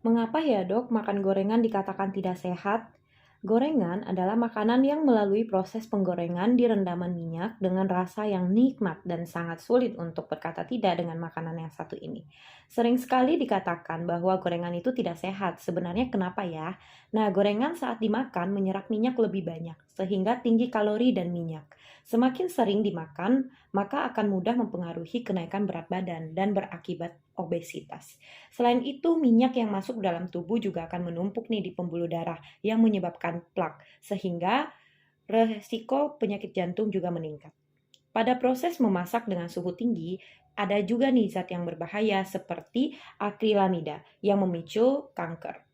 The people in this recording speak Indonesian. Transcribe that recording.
Mengapa ya dok makan gorengan dikatakan tidak sehat? Gorengan adalah makanan yang melalui proses penggorengan di rendaman minyak dengan rasa yang nikmat dan sangat sulit untuk berkata tidak dengan makanan yang satu ini. Sering sekali dikatakan bahwa gorengan itu tidak sehat. Sebenarnya kenapa ya? Nah, gorengan saat dimakan menyerap minyak lebih banyak sehingga tinggi kalori dan minyak. Semakin sering dimakan, maka akan mudah mempengaruhi kenaikan berat badan dan berakibat obesitas. Selain itu, minyak yang masuk dalam tubuh juga akan menumpuk nih di pembuluh darah yang menyebabkan plak, sehingga resiko penyakit jantung juga meningkat. Pada proses memasak dengan suhu tinggi, ada juga nih zat yang berbahaya seperti akrilamida yang memicu kanker.